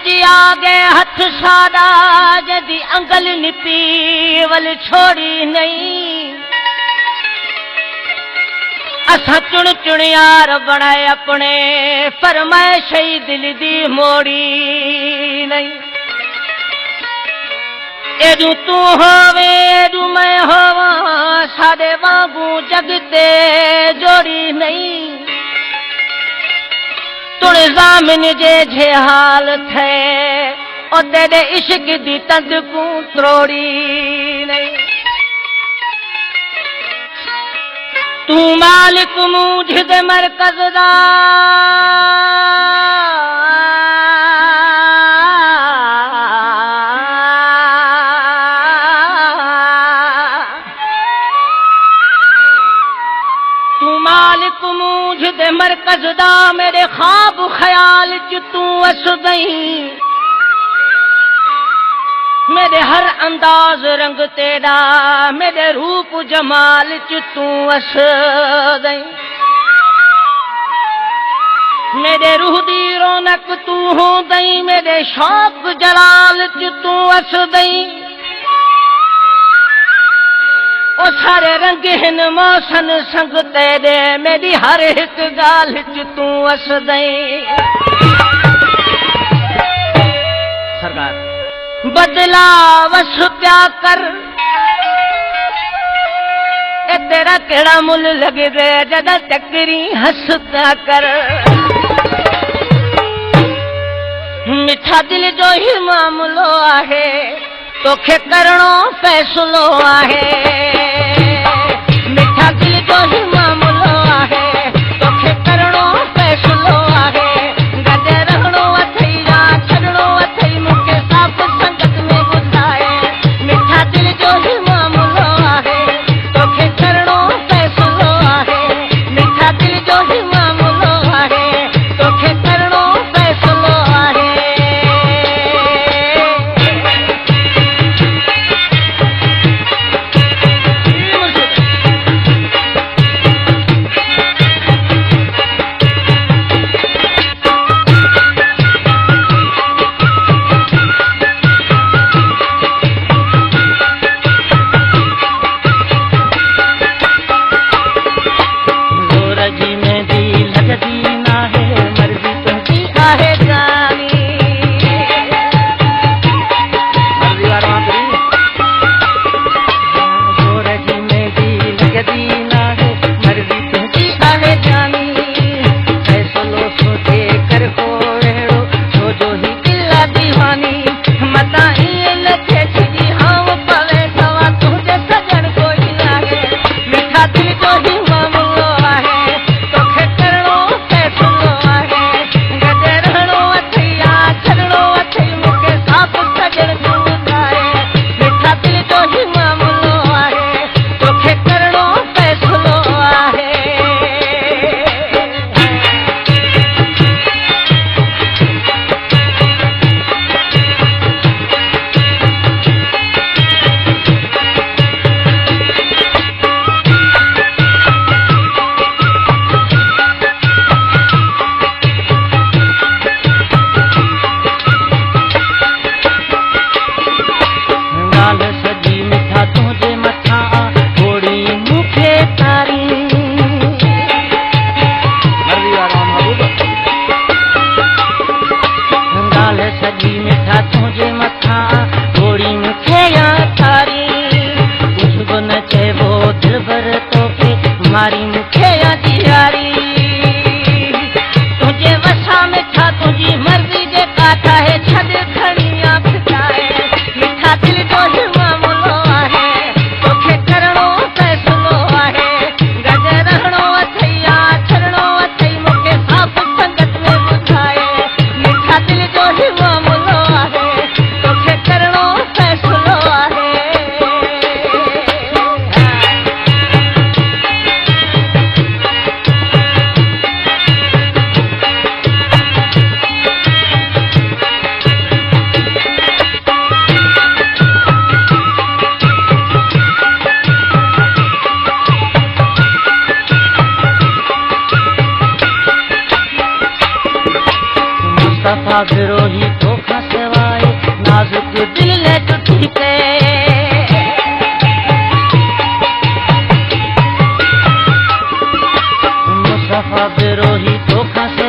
जी आगे हथ सादा जदी अंगल निपी वल छोड़ी नहीं असा चुन चुन यार बनाए अपने फरमाइश ही दिल दी मोड़ी नहीं एदू तू होवे एदू मैं होवा सादे वांगू जगते जोड़ी नहीं तुण ज़ामिन जे हाल थे ओ तेरे इश्क दी तंद को त्रोड़ी नहीं तू मालिक मुझ दे मरकज दा मुझ दे मरकज दा मेरे ख्वाब ख्याल च तू अस गई मेरे हर अंदाज रंग तेरा मेरे रूप जमाल च तू अस गई मेरे रूह दी रौनक तू हो गई मेरे शौक जलाल च तू अस गई ओ सारे रंग हिन मौसन संग तेरे मेरी हर एक गाल च तू अस दई सरकार बदला वस प्या कर ए तेरा केड़ा मुल लगे दे जदा टकरी हंस प्या कर मिठा दिल जो ही मामलो आहे तोखे करणो फैसलो आहे मिठा दिल जो ही मामलो आहे तोखे करणो फैसलो आहे गॾे रहणो अथई या छॾणो अथई मूंखे साफ़ संगत में ॿुधाए मिठा दिल जो ही मामलो आहे तोखे करणो फैसलो आहे मिठा दिल जो ही मामलो आहे तोखे करणो फैसलो आहे विरोही धोखा नाजुक दिल ले टुटी पे मुस्तफा बेरोही धोखा से